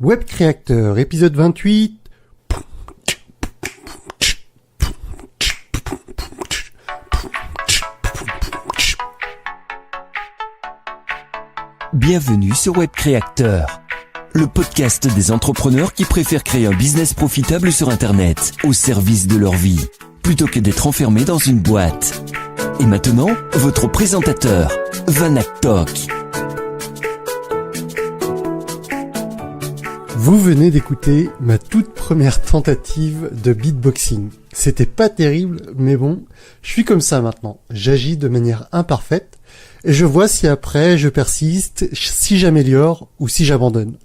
Web Creator, épisode 28. Bienvenue sur Web Creator, le podcast des entrepreneurs qui préfèrent créer un business profitable sur Internet, au service de leur vie, plutôt que d'être enfermés dans une boîte. Et maintenant, votre présentateur, Vanak Tok. Vous venez d'écouter ma toute première tentative de beatboxing. C'était pas terrible, mais bon, je suis comme ça maintenant. J'agis de manière imparfaite et je vois si après je persiste, si j'améliore ou si j'abandonne.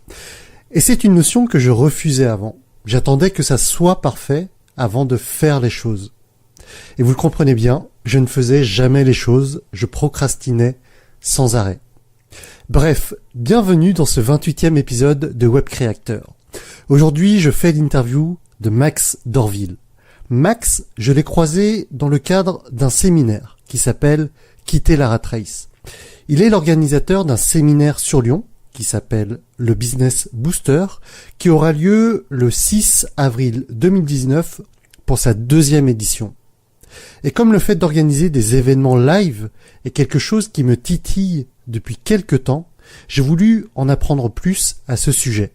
Et c'est une notion que je refusais avant. J'attendais que ça soit parfait avant de faire les choses. Et vous le comprenez bien, je ne faisais jamais les choses, je procrastinais sans arrêt. Bref, bienvenue dans ce 28e épisode de Web Creator. Aujourd'hui, je fais l'interview de Max Dorville. Max, je l'ai croisé dans le cadre d'un séminaire qui s'appelle Quitter la rat race. Il est l'organisateur d'un séminaire sur Lyon qui s'appelle le Business Booster, qui aura lieu le 6 avril 2019 pour sa 2e édition. Et comme le fait d'organiser des événements live est quelque chose qui me titille depuis quelque temps, j'ai voulu en apprendre plus à ce sujet.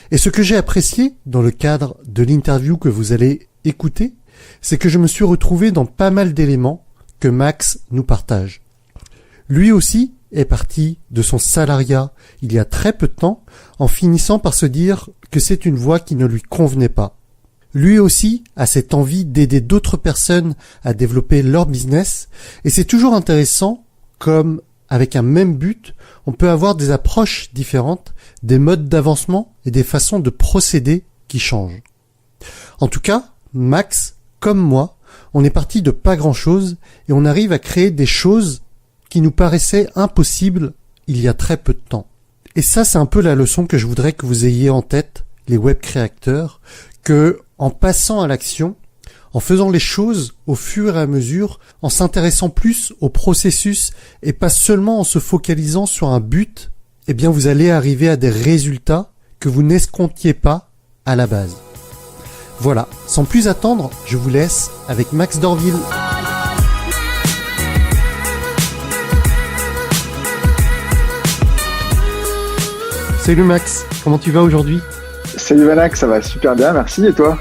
Et ce que j'ai apprécié dans le cadre de l'interview que vous allez écouter, c'est que je me suis retrouvé dans pas mal d'éléments que Max nous partage. Lui aussi est parti de son salariat il y a très peu de temps en finissant par se dire que c'est une voie qui ne lui convenait pas. Lui aussi a cette envie d'aider d'autres personnes à développer leur business et c'est toujours intéressant comme avec un même but, on peut avoir des approches différentes, des modes d'avancement et des façons de procéder qui changent. En tout cas, Max, comme moi, on est parti de pas grand-chose et on arrive à créer des choses qui nous paraissaient impossibles il y a très peu de temps. Et ça, c'est un peu la leçon que je voudrais que vous ayez en tête, les web créateurs, que en passant à l'action, en faisant les choses au fur et à mesure, en s'intéressant plus au processus et pas seulement en se focalisant sur un but, eh bien vous allez arriver à des résultats que vous n'escomptiez pas à la base. Voilà, sans plus attendre, je vous laisse avec Max Dorville. Salut Max, comment tu vas aujourd'hui ? Salut Vanak, ça va super bien, merci, et toi ?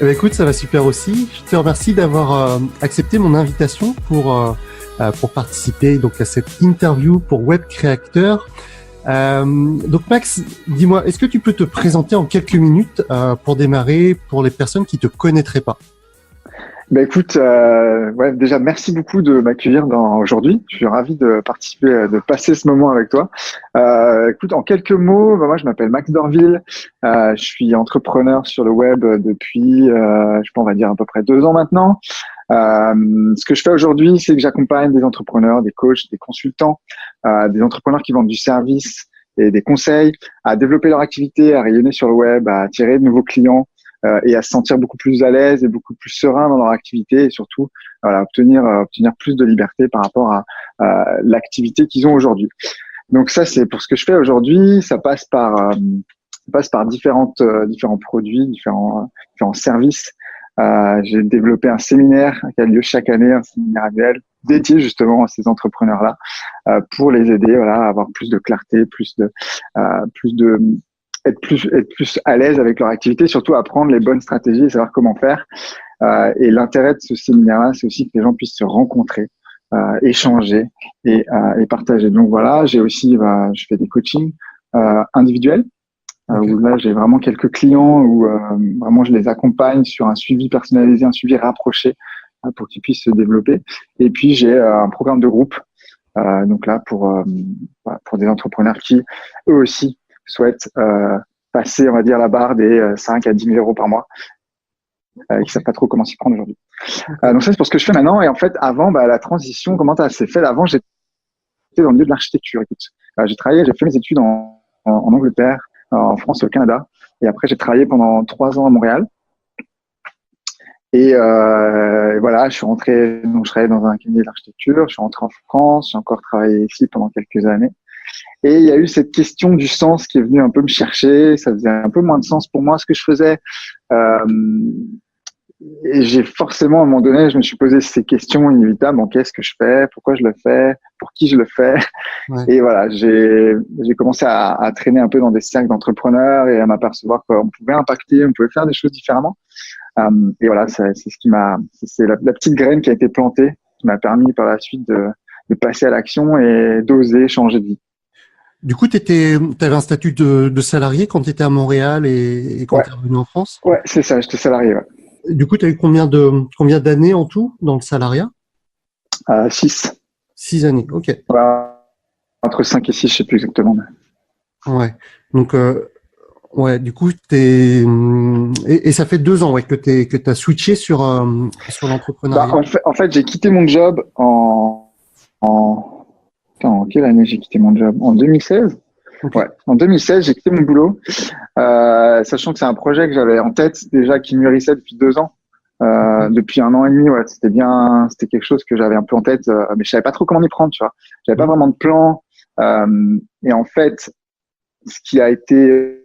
Eh bien, écoute, ça va super aussi. Je te remercie d'avoir accepté mon invitation pour participer donc à cette interview pour Web Creator. Donc Max, dis-moi, est-ce que tu peux te présenter en quelques minutes pour démarrer pour les personnes qui te connaîtraient pas ? Écoute, déjà merci beaucoup de m'accueillir aujourd'hui. Je suis ravi de participer, de passer ce moment avec toi. Écoute, en quelques mots, moi je m'appelle Max Dorville. Je suis entrepreneur sur le web depuis, on va dire à peu près 2 ans maintenant. Ce que je fais aujourd'hui, c'est que j'accompagne des entrepreneurs, des coachs, des consultants, des entrepreneurs qui vendent du service et des conseils à développer leur activité, à rayonner sur le web, à attirer de nouveaux clients. Et à se sentir beaucoup plus à l'aise et beaucoup plus serein dans leur activité et surtout obtenir plus de liberté par rapport à l'activité qu'ils ont aujourd'hui. Donc ça, c'est pour ce que je fais aujourd'hui. Ça passe par différents produits, différents services. J'ai développé un séminaire qui a lieu chaque année, un séminaire annuel dédié justement à ces entrepreneurs-là pour les aider à avoir plus de clarté, être plus à l'aise avec leur activité, surtout apprendre les bonnes stratégies et savoir comment faire. Et l'intérêt de ce séminaire-là, c'est aussi que les gens puissent se rencontrer, échanger et partager. Donc voilà, je fais des coachings individuels. Okay. Où là, j'ai vraiment quelques clients où vraiment je les accompagne sur un suivi personnalisé, un suivi rapproché pour qu'ils puissent se développer. Et puis j'ai un programme de groupe, donc là pour des entrepreneurs qui eux aussi souhaitent passer, on va dire, la barre des 5 à 10 000 euros par mois, qui savent pas trop comment s'y prendre aujourd'hui. Donc ça, c'est pour ce que je fais maintenant. Et en fait, avant, la transition, comment ça s'est fait ? Avant, j'étais dans le milieu de l'architecture. Écoute, j'ai fait mes études en Angleterre, en France et au Canada. Et après, j'ai travaillé pendant 3 ans à Montréal. Et voilà, je suis rentré, donc je travaillais dans un cabinet d'architecture. Je suis rentré en France, j'ai encore travaillé ici pendant quelques années. Et il y a eu cette question du sens qui est venue un peu me chercher. Ça faisait un peu moins de sens pour moi ce que je faisais. Euh, et j'ai forcément, à un moment donné, je me suis posé ces questions inévitables. Bon, qu'est-ce que je fais? Pourquoi je le fais? Pour qui je le fais? Ouais. Et voilà, j'ai commencé à traîner un peu dans des cercles d'entrepreneurs et à m'apercevoir qu'on pouvait impacter, on pouvait faire des choses différemment. Et voilà, c'est ce qui c'est la petite graine qui a été plantée, qui m'a permis par la suite de passer à l'action et d'oser changer de vie. Du coup, t'avais un statut de salarié quand tu étais à Montréal et quand Ouais. tu es revenu en France? Ouais, c'est ça, j'étais salarié, ouais. Du coup, tu as eu combien d'années en tout dans le salariat? 6. 6 années, ok. Ouais, entre 5 et 6, je sais plus exactement. Ouais. Donc, ouais, du coup, et ça fait 2 ans, ouais, que t'as switché sur l'entrepreneuriat. En fait, j'ai quitté mon job en quelle année j'ai quitté mon job? En 2016? Ok. Ouais, en 2016, j'ai quitté mon boulot, sachant que c'est un projet que j'avais en tête déjà qui mûrissait depuis 2 ans. Depuis 1 an et demi, ouais, c'était quelque chose que j'avais un peu en tête, mais je savais pas trop comment m'y prendre, tu vois. J'avais pas vraiment de plan. Et en fait, ce qui a été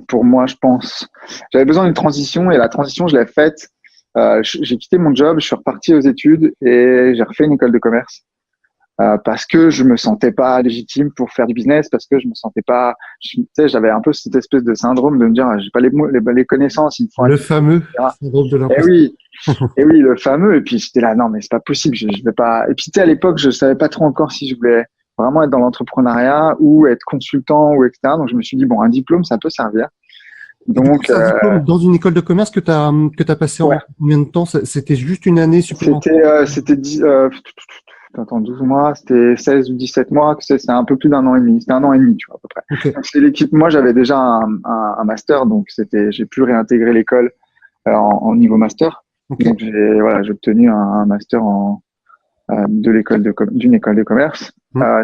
pour moi, je pense, j'avais besoin d'une transition et la transition, je l'ai faite. J'ai quitté mon job, je suis reparti aux études et j'ai refait une école de commerce. Parce que je me sentais pas légitime pour faire du business, parce que je me sentais pas, tu sais, j'avais un peu cette espèce de syndrome de me dire, j'ai pas les connaissances, il me faut Le fameux syndrome de et l'imposteur. oui, et oui, le fameux. Et puis j'étais là, non, mais c'est pas possible, je vais pas. Et puis tu sais, à l'époque, je savais pas trop encore si je voulais vraiment être dans l'entrepreneuriat ou être consultant ou etc. Donc je me suis dit, bon, un diplôme, ça peut servir. Et du coup, Donc c'est un diplôme dans une école de commerce que t'as passé ouais. en combien de temps? C'était juste une année supplémentaire? C'était 12 mois, c'était 16 ou 17 mois, c'est un peu plus d'1 an et demi. C'était 1 an et demi, tu vois, à peu près. Ok. Donc, c'est l'équipe. Moi, j'avais déjà un master, donc j'ai pu réintégrer l'école en niveau master. Ok. Donc, j'ai obtenu un master d'une école de commerce,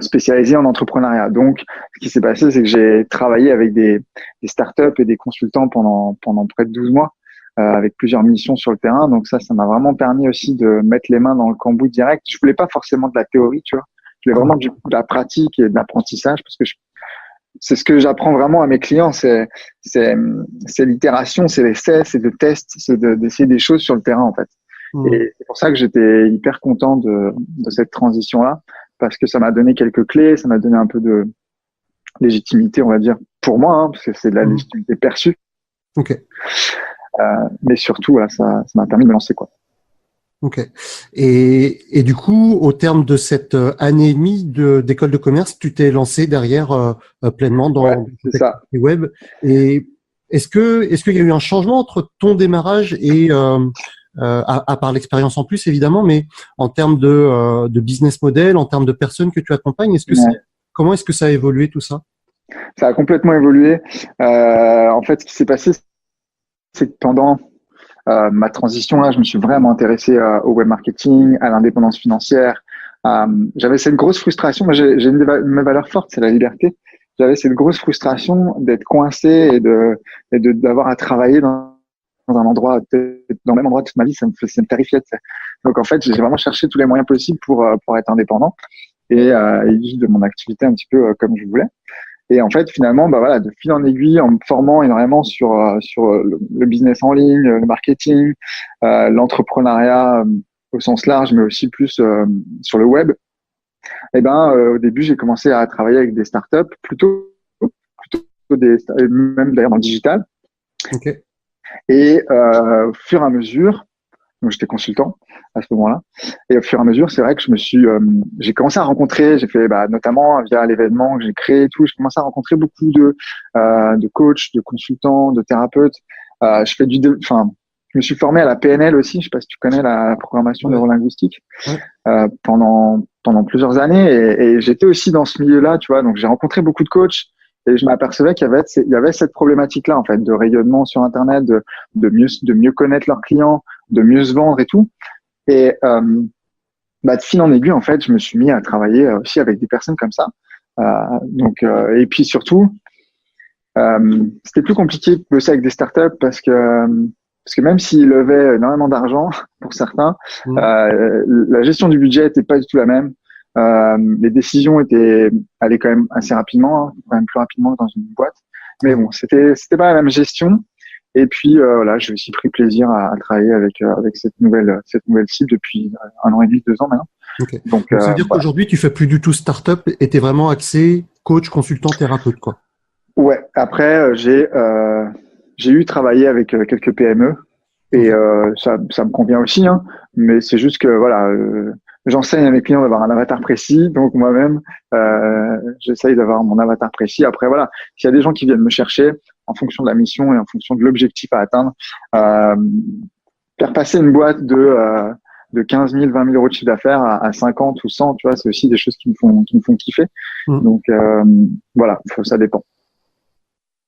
spécialisée en entrepreneuriat. Donc, ce qui s'est passé, c'est que j'ai travaillé avec des startups et des consultants pendant près de 12 mois. Avec plusieurs missions sur le terrain. Donc ça m'a vraiment permis aussi de mettre les mains dans le cambouis direct. Je voulais pas forcément de la théorie, tu vois. Je voulais vraiment de la pratique et de l'apprentissage parce que c'est ce que j'apprends vraiment à mes clients. C'est l'itération, c'est l'essai, c'est le test, c'est d'essayer des choses sur le terrain, en fait. Et c'est pour ça que j'étais hyper content de cette transition-là parce que ça m'a donné quelques clés, ça m'a donné un peu de légitimité, on va dire, pour moi, hein, parce que c'est de la légitimité perçue. Ok. Mais surtout, voilà, ça m'a permis de me lancer, quoi. Ok. Et du coup, au terme de cette année et demie d'école de commerce, tu t'es lancé derrière pleinement dans l'activité web. Et est-ce qu'il y a eu un changement entre ton démarrage et à part l'expérience en plus évidemment, mais en termes de business model, en termes de personnes que tu accompagnes, comment est-ce que ça a évolué tout ça? Ça a complètement évolué. En fait, ce qui s'est passé, c'est que pendant ma transition là, je me suis vraiment intéressé au web marketing, à l'indépendance financière. J'avais cette grosse frustration. Moi, j'ai une de mes valeurs fortes, c'est la liberté. J'avais cette grosse frustration d'être coincé et d'avoir à travailler dans un endroit, dans le même endroit toute ma vie. Ça me terrifiait. Donc en fait, j'ai vraiment cherché tous les moyens possibles pour être indépendant et vivre de mon activité un petit peu comme je voulais. Et en fait, finalement, bah voilà, de fil en aiguille, en me formant énormément sur le business en ligne, le marketing, l'entrepreneuriat au sens large, mais aussi plus sur le web. Et au début, j'ai commencé à travailler avec des startups, plutôt même d'ailleurs dans le digital. Okay. Et au fur et à mesure, donc j'étais consultant à ce moment-là. Et au fur et à mesure, c'est vrai que j'ai commencé à rencontrer, j'ai fait, notamment via l'événement que j'ai créé et tout, j'ai commencé à rencontrer beaucoup de coachs, de consultants, de thérapeutes. Je me suis formé à la PNL aussi. Je sais pas si tu connais la programmation neurolinguistique, pendant plusieurs années. Et j'étais aussi dans ce milieu-là, tu vois. Donc j'ai rencontré beaucoup de coachs. Et je m'apercevais qu'il y avait cette problématique-là, en fait, de rayonnement sur Internet, de mieux connaître leurs clients, de mieux se vendre et tout. Et de fil en aiguille, en fait, je me suis mis à travailler aussi avec des personnes comme ça. Et puis surtout, c'était plus compliqué de bosser avec des startups parce que même s'ils levaient énormément d'argent pour certains, la gestion du budget n'était pas du tout la même. Les décisions allaient quand même assez rapidement, hein, quand même plus rapidement que dans une boîte. Mais bon, c'était pas la même gestion. Et puis voilà, j'ai aussi pris plaisir à travailler avec cette nouvelle cible depuis 1 an et demi, 2 ans maintenant. Okay. Donc ça veut dire voilà. Qu'aujourd'hui tu fais plus du tout start-up et t'es vraiment axé coach, consultant, thérapeute, quoi. Ouais. Après j'ai eu travaillé avec quelques PME et ça me convient aussi, hein. Mais c'est juste que voilà, j'enseigne à mes clients d'avoir un avatar précis, donc moi-même j'essaye d'avoir mon avatar précis. Après voilà, s'il y a des gens qui viennent me chercher en fonction de la mission et en fonction de l'objectif à atteindre, faire passer une boîte de 15 000, 20 000 euros de chiffre d'affaires à 50 ou 100, tu vois, c'est aussi des choses qui me font kiffer. Donc voilà, ça dépend.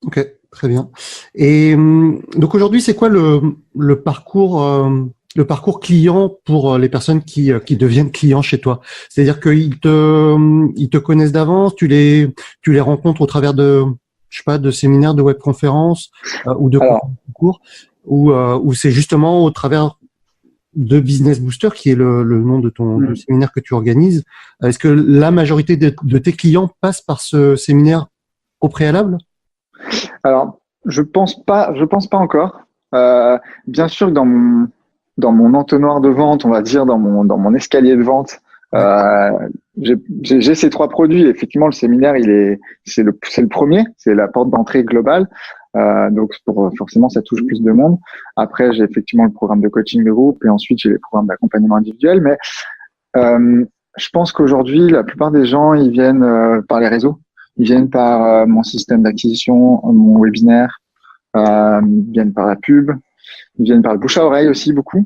Ok, très bien. Et donc aujourd'hui, c'est quoi le parcours client pour les personnes qui deviennent clients chez toi? C'est-à-dire qu'ils te connaissent d'avance, tu les rencontres au travers de, je sais pas, de séminaires, de webconférences ou de cours, ou c'est justement au travers de Business Booster, qui est le nom de ton séminaire que tu organises. Est-ce que la majorité de tes clients passent par ce séminaire au préalable? Alors, je pense pas encore. Bien sûr que dans mon entonnoir de vente, on va dire, dans mon escalier de vente, j'ai ces 3 produits. Effectivement, le séminaire, c'est le premier, c'est la porte d'entrée globale. Donc forcément, ça touche plus de monde. Après, j'ai effectivement le programme de coaching de groupe et ensuite j'ai les programmes d'accompagnement individuel. Mais je pense qu'aujourd'hui, la plupart des gens, ils viennent par les réseaux. Ils viennent par mon système d'acquisition, mon webinaire, ils viennent par la pub, ils viennent par le bouche à oreille aussi beaucoup.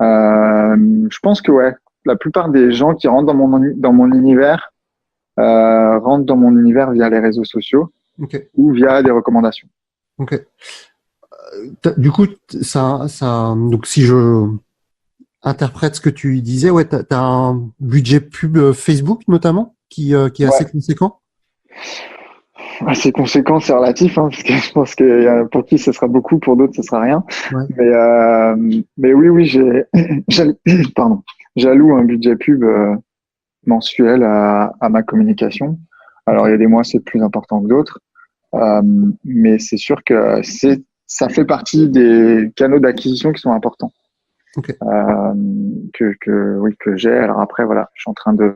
Je pense que ouais, la plupart des gens qui rentrent dans mon univers rentrent dans mon univers via les réseaux sociaux ou via des recommandations. Ok. Du coup, donc si je interprète ce que tu disais, ouais, t'as un budget pub Facebook notamment qui est assez conséquent. Assez conséquent, c'est relatif, hein, parce que je pense que pour qui ce sera beaucoup, pour d'autres ce sera rien. Ouais. Mais oui, j'alloue un budget pub mensuel à ma communication. Alors il y a des mois c'est plus important que d'autres, mais c'est sûr que ça fait partie des canaux d'acquisition qui sont importants. Okay. Que j'ai. Alors après voilà, je suis en train de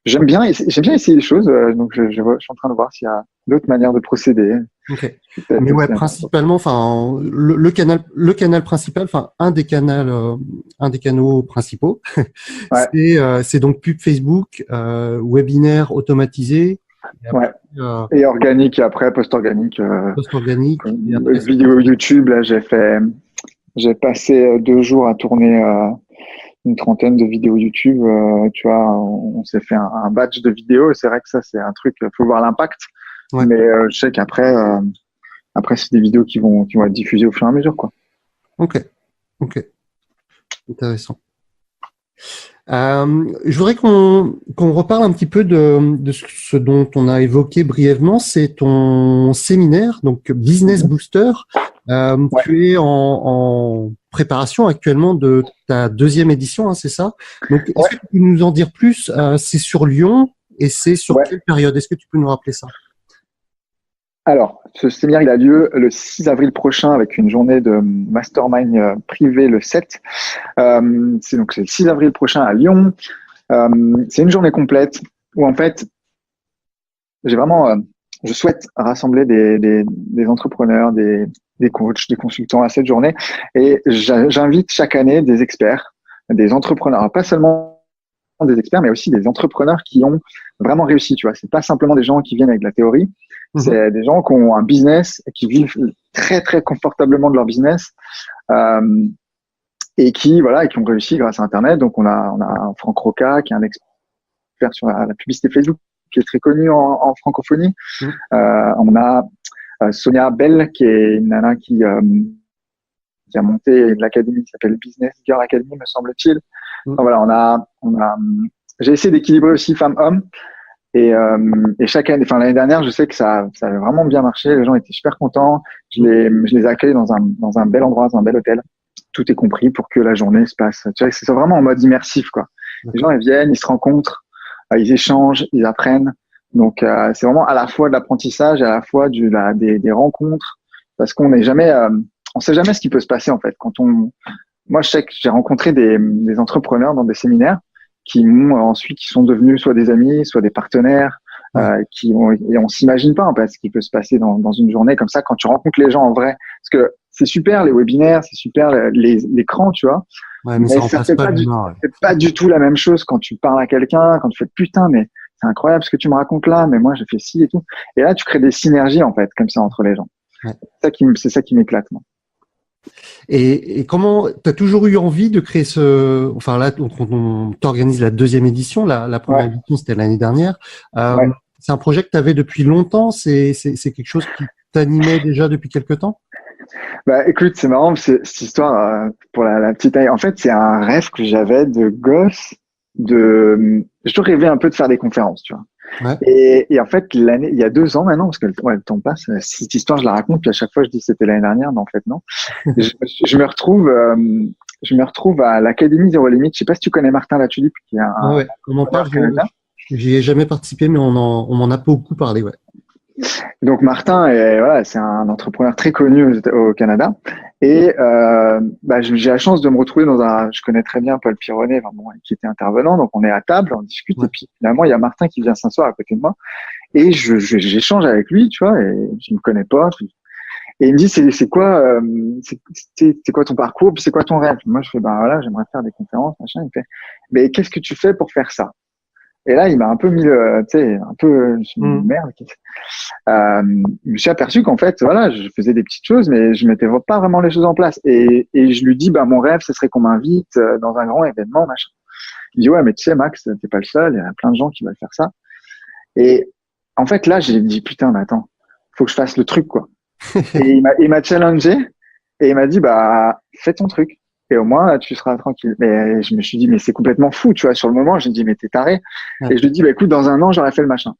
J'aime bien essayer des choses, donc je suis en train de voir s'il y a d'autres manières de procéder. Okay. Mais ouais, principalement, enfin, le canal principal, enfin, un des canaux principaux, ouais. C'est donc pub Facebook, webinaire automatisé. Et après, et organique, et après, post-organique. Post-organique. Vidéo YouTube, là, j'ai passé 2 jours à tourner, une 30aine de vidéos YouTube, tu vois, on s'est fait un batch de vidéos et c'est vrai que ça c'est un truc, faut voir l'impact. Ouais. Mais je sais qu'après c'est des vidéos qui vont être diffusées au fur et à mesure, quoi. Ok, intéressant. Je voudrais qu'on reparle un petit peu de ce dont on a évoqué brièvement, c'est ton séminaire, donc Business Booster. Ouais. Tu es en préparation actuellement de ta 2e édition, hein, c'est ça? Donc, est-ce que tu peux nous en dire plus? C'est sur Lyon et c'est sur quelle période? Est-ce que tu peux nous rappeler ça? Alors, ce séminaire, il a lieu le 6 avril prochain avec une journée de mastermind privé le 7. C'est le 6 avril prochain à Lyon. C'est une journée complète où en fait, je souhaite rassembler des entrepreneurs, des coachs, des consultants à cette journée et j'invite chaque année des experts, des entrepreneurs, pas seulement des experts, mais aussi des entrepreneurs qui ont vraiment réussi, tu vois. C'est pas simplement des gens qui viennent avec de la théorie, c'est des gens qui ont un business, qui vivent très, très confortablement de leur business, et qui ont réussi grâce à Internet. Donc, on a Franck Roca, qui est un expert sur la publicité Facebook, qui est très connu en francophonie. On a Sonia Bell, qui est une nana qui a monté l'académie qui s'appelle Business Girl Academy, me semble-t-il. Donc, voilà, j'ai essayé d'équilibrer aussi femmes-hommes. Et chaque année, l'année dernière, je sais que ça avait vraiment bien marché. Les gens étaient super contents. Je les ai accueillis dans un bel endroit, dans un bel hôtel. Tout est compris pour que la journée se passe. Tu vois, c'est vraiment en mode immersif, quoi. Les gens, ils viennent, ils se rencontrent, ils échangent, ils apprennent. Donc, c'est vraiment à la fois de l'apprentissage, à la fois des rencontres, parce qu'on n'est jamais, on sait jamais ce qui peut se passer en fait. Moi, je sais que j'ai rencontré des entrepreneurs dans des séminaires qui qui sont devenus soit des amis, soit des partenaires, et on s'imagine pas en fait ce qui peut se passer dans une journée comme ça quand tu rencontres les gens en vrai. Parce que c'est super les webinaires, c'est super l'écran, tu vois. Ouais, mais ça remplace pas l'humain. C'est pas du tout la même chose quand tu parles à quelqu'un, quand tu fais putain, mais c'est incroyable ce que tu me racontes là, mais moi j'ai fait ci et tout. Et là, tu crées des synergies en fait, comme ça entre les gens. Ouais. C'est ça qui m'éclate, moi. Et comment t'as toujours eu envie de créer enfin là, on t'organise la 2e édition, la première édition c'était l'année dernière. C'est un projet que tu avais depuis longtemps. C'est quelque chose qui t'animait déjà depuis quelque temps. Bah écoute, c'est marrant cette histoire pour la petite. En fait, c'est un rêve que j'avais de gosse. J'ai toujours rêvé un peu de faire des conférences, tu vois. Ouais. Et en fait, il y a 2 ans maintenant, parce que le temps passe, cette histoire, je la raconte, puis à chaque fois, je dis que c'était l'année dernière, mais en fait, non. je me retrouve à l'Académie Zéro Limite. Je sais pas si tu connais Martin Latulippe, qui est un on en parle. J'y ai jamais participé, mais on m'en a beaucoup parlé, ouais. Donc Martin, c'est un entrepreneur très connu au Canada. Et j'ai la chance de me retrouver je connais très bien Paul Pironnet, qui était intervenant, donc on est à table, on discute, et puis finalement il y a Martin qui vient s'asseoir à côté de moi, et j'échange avec lui, tu vois, et je me connais pas, et il me dit c'est quoi ton parcours, puis c'est quoi ton rêve? Moi je fais j'aimerais faire des conférences, machin. Il me fait mais qu'est-ce que tu fais pour faire ça? Et là, il m'a un peu mis merde. Je me suis aperçu qu'en fait, je faisais des petites choses, mais je mettais pas vraiment les choses en place. Et je lui dis, mon rêve, ce serait qu'on m'invite dans un grand événement, machin. Il dit, ouais, mais tu sais, Max, t'es pas le seul, il y a plein de gens qui veulent faire ça. Et en fait, là, j'ai dit, putain, mais attends, faut que je fasse le truc, quoi. Et il m'a challengé, et il m'a dit, fais ton truc. Et au moins, tu seras tranquille. Mais je me suis dit, mais c'est complètement fou, tu vois. Sur le moment, j'ai dit, mais t'es taré. Ouais. Et je lui dis, écoute, dans un an, j'aurais fait le machin.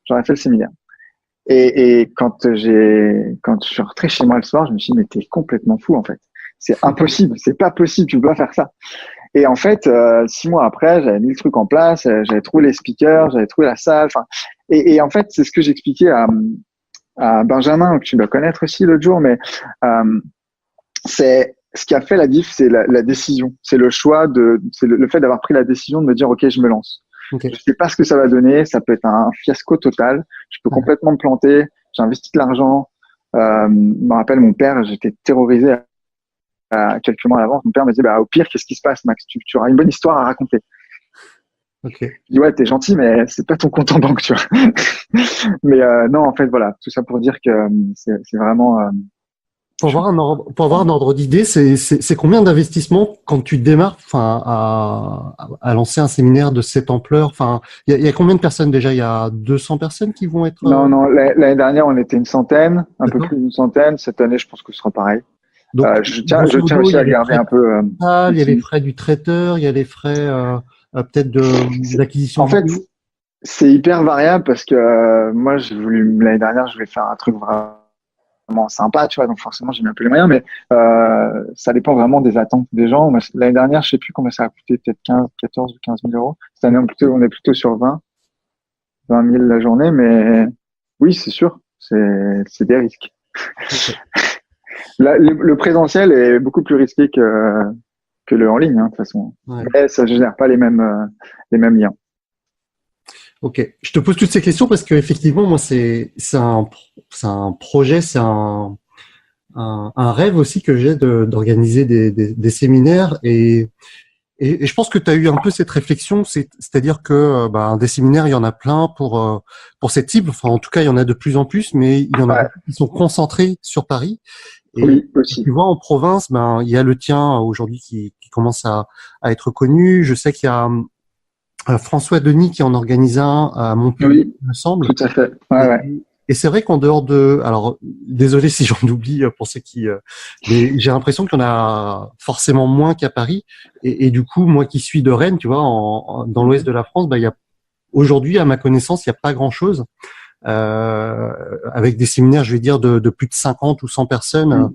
J'aurais fait le séminaire. Et quand je suis rentré chez moi le soir, je me suis dit, mais t'es complètement fou, en fait. C'est impossible. C'est pas possible. Tu dois faire ça. Et en fait, 6 mois après, j'avais mis le truc en place. J'avais trouvé les speakers, j'avais trouvé la salle. Et en fait, c'est ce que j'expliquais à Benjamin, que tu dois connaître aussi l'autre jour, mais, c'est ce qui a fait la diff, c'est la décision. C'est le choix c'est le fait d'avoir pris la décision de me dire, OK, je me lance. Okay. Je sais pas ce que ça va donner. Ça peut être un fiasco total. Je peux complètement me planter. J'ai investi de l'argent. Je me rappelle, mon père, j'étais terrorisé à quelques mois à l'avance. Mon père me disait, au pire, qu'est-ce qui se passe, Max? Tu auras une bonne histoire à raconter. Okay. Je dis, ouais, t'es gentil, mais c'est pas ton compte en banque, tu vois. Mais, non, en fait, voilà. Tout ça pour dire que c'est vraiment, pour avoir un ordre d'idée, c'est combien d'investissements quand tu démarres, à lancer un séminaire de cette ampleur? Il y a combien de personnes déjà? Il y a 200 personnes qui vont être. Non, l'année dernière on était une centaine, un peu plus d'une centaine. Cette année, je pense que ce sera pareil. Donc, je tiens aussi à garder un peu. Il y a les frais du traiteur, il y a les frais peut-être d'acquisition. En fait, c'est hyper variable parce que moi, l'année dernière, je voulais faire un truc vraiment sympa, tu vois, donc forcément j'ai mis un peu les moyens, mais ça dépend vraiment des attentes des gens. L'année dernière, je sais plus combien ça a coûté, peut-être 14 ou 15 000 euros. Cette année, on est plutôt sur 20 000 la journée, mais oui, c'est sûr, c'est des risques. Le présentiel est beaucoup plus risqué que le en ligne, de toute façon. Ouais. Mais ça ne génère pas les mêmes liens. Ok, je te pose toutes ces questions parce que effectivement, moi, c'est un projet, c'est un rêve aussi que j'ai d'organiser des séminaires et je pense que tu as eu un peu cette réflexion, c'est-à-dire que des séminaires, il y en a plein pour cette cible. Enfin, en tout cas, il y en a de plus en plus, mais il y en a qui sont concentrés sur Paris. Et, oui, aussi. Tu vois, en province, il y a le tien aujourd'hui qui commence à être connu. Je sais qu'il y a François Denis qui en organise un à Montpellier, oui, il me semble. Tout à fait. Et c'est vrai qu'en dehors alors désolé si j'en oublie pour ceux qui, mais j'ai l'impression qu'il y en a forcément moins qu'à Paris. Et du coup, moi qui suis de Rennes, tu vois, dans l'ouest de la France, il y a aujourd'hui, à ma connaissance, il y a pas grand-chose. Avec des séminaires, je vais dire de plus de 50 ou 100 personnes,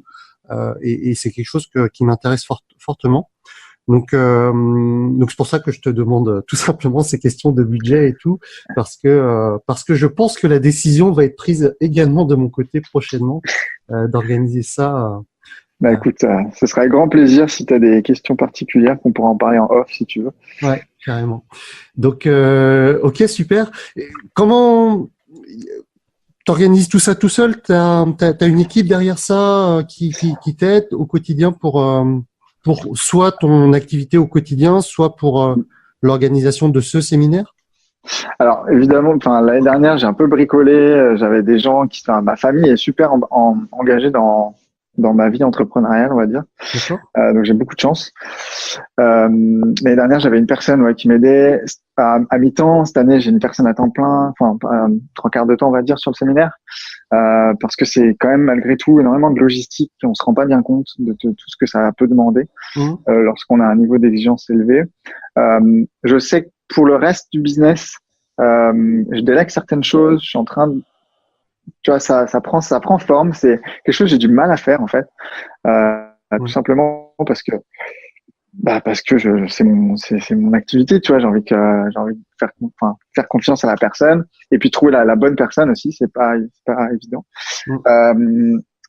et c'est quelque chose qui m'intéresse fortement. Donc c'est pour ça que je te demande tout simplement ces questions de budget et tout, parce que je pense que la décision va être prise également de mon côté prochainement, d'organiser ça. Bah écoute, ce sera avec grand plaisir si tu as des questions particulières qu'on pourra en parler en off si tu veux. Ouais, carrément. Donc, ok, super. Comment t'organises tout ça tout seul? T'as une équipe derrière ça qui t'aide au quotidien pour soit ton activité au quotidien, soit pour l'organisation de ce séminaire? Alors évidemment, l'année dernière j'ai un peu bricolé. J'avais des gens ma famille est super engagée dans ma vie entrepreneuriale, on va dire. D'accord. Donc j'ai beaucoup de chance. L'année dernière, j'avais une personne qui m'aidait à mi-temps. Cette année, j'ai une personne à temps plein, trois quarts de temps, on va dire, sur le séminaire, parce que c'est quand même malgré tout énormément de logistique et on se rend pas bien compte de tout ce que ça peut demander lorsqu'on a un niveau d'exigence élevé. Je sais que pour le reste du business, je délègue certaines choses. Je suis en train de tu vois, ça prend forme. C'est quelque chose que j'ai du mal à faire, en fait. Tout simplement parce que c'est mon activité, tu vois, j'ai envie de faire confiance à la personne et puis trouver la bonne personne aussi, c'est pas évident.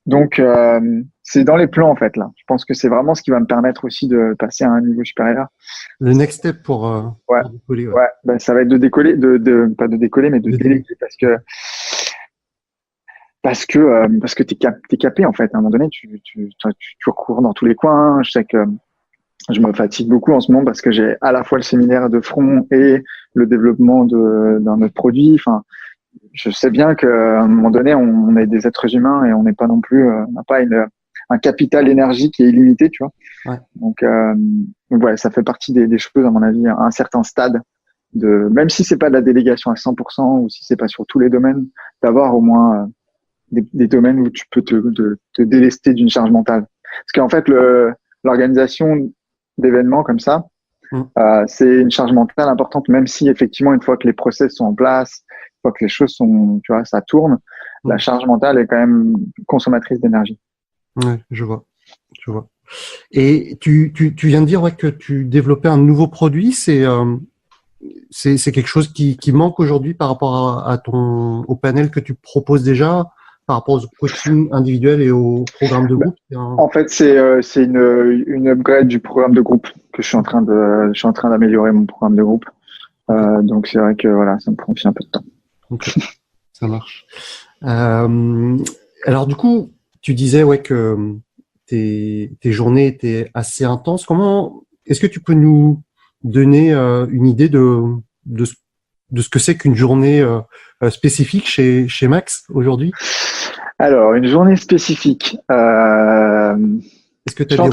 Donc, c'est dans les plans, en fait, là. Je pense que c'est vraiment ce qui va me permettre aussi de passer à un niveau supérieur. Le next step pour décoller. Ouais. Ça va être de décoller, pas de décoller, mais de déléguer parce que t'es capé, en fait. À un moment donné, tu recours dans tous les coins. Je sais que je me fatigue beaucoup en ce moment parce que j'ai à la fois le séminaire de front et le développement d'un autre produit. Enfin, je sais bien qu'à un moment donné, on est des êtres humains et on n'est pas non plus, on n'a pas un capital énergie qui est illimité, tu vois. Ouais. Donc ouais, ça fait partie des choses, à mon avis, à un certain stade même si c'est pas de la délégation à 100% ou si c'est pas sur tous les domaines, d'avoir au moins des domaines où tu peux te délester d'une charge mentale. Parce qu'en fait, l'organisation d'événements comme ça, c'est une charge mentale importante, même si effectivement, une fois que les process sont en place, une fois que les choses sont, tu vois, ça tourne, la charge mentale est quand même consommatrice d'énergie. Ouais, je vois. Et tu viens de dire que tu développais un nouveau produit, c'est quelque chose qui manque aujourd'hui par rapport au panel que tu proposes déjà, par rapport au coaching individuel et au programme de groupe? En fait, c'est une upgrade du programme de groupe que je suis en train d'améliorer mon programme de groupe. Donc c'est vrai que voilà, ça me prend aussi un peu de temps. Ok, ça marche. Alors du coup, tu disais que tes journées étaient assez intenses. Est-ce que tu peux nous donner une idée de ce que c'est qu'une journée spécifique chez Max aujourd'hui? Alors, une journée spécifique. Est-ce que tu as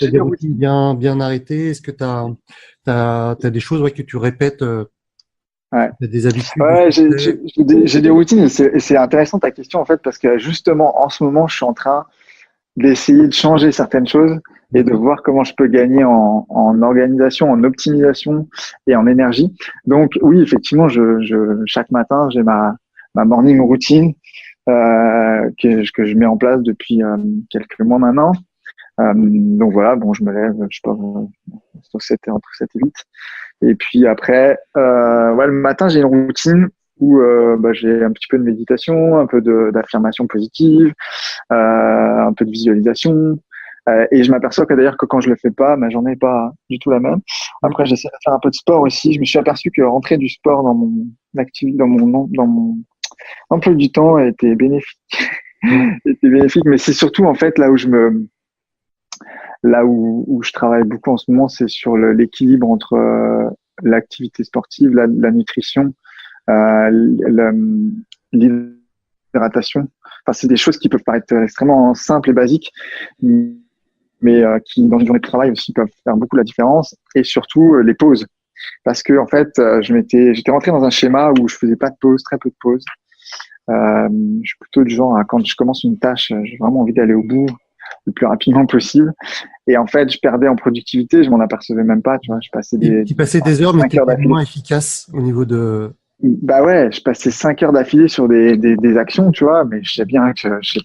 des routines bien arrêtées? Est-ce que tu as des choses que tu répètes? Ouais. Des habitudes? Ouais, j'ai des routines et c'est intéressant ta question en fait parce que justement en ce moment je suis en train d'essayer de changer certaines choses et de voir comment je peux gagner en organisation, en optimisation et en énergie. Donc oui, effectivement, chaque matin j'ai ma morning routine que je mets en place depuis quelques mois maintenant. Donc voilà, bon, je me lève, je sais pas, entre 7 et 8. Et puis après, le matin, j'ai une routine où j'ai un petit peu de méditation, un peu d'affirmation positive, un peu de visualisation. Et je m'aperçois que d'ailleurs que quand je le fais pas, ma journée n'est pas du tout la même. Après, j'essaie de faire un peu de sport aussi. Je me suis aperçu que rentrer du sport dans mon activité, dans mon emploi du temps était bénéfique. Mais c'est surtout en fait là où je travaille beaucoup en ce moment, c'est sur l'équilibre entre l'activité sportive, la nutrition, l'hydratation. Enfin, c'est des choses qui peuvent paraître extrêmement simples et basiques, mais qui, dans une journée de travail aussi, peuvent faire beaucoup la différence. Et surtout, les pauses. Parce que, en fait, j'étais rentré dans un schéma où je faisais pas de pause, très peu de pause. Je suis plutôt du genre, quand je commence une tâche, j'ai vraiment envie d'aller au bout le plus rapidement possible. Et en fait, je perdais en productivité, je m'en apercevais même pas, tu vois. Tu passais des heures, mais tu étais moins efficace au niveau de... Bah ouais, je passais 5 heures d'affilée sur des actions, tu vois, mais je sais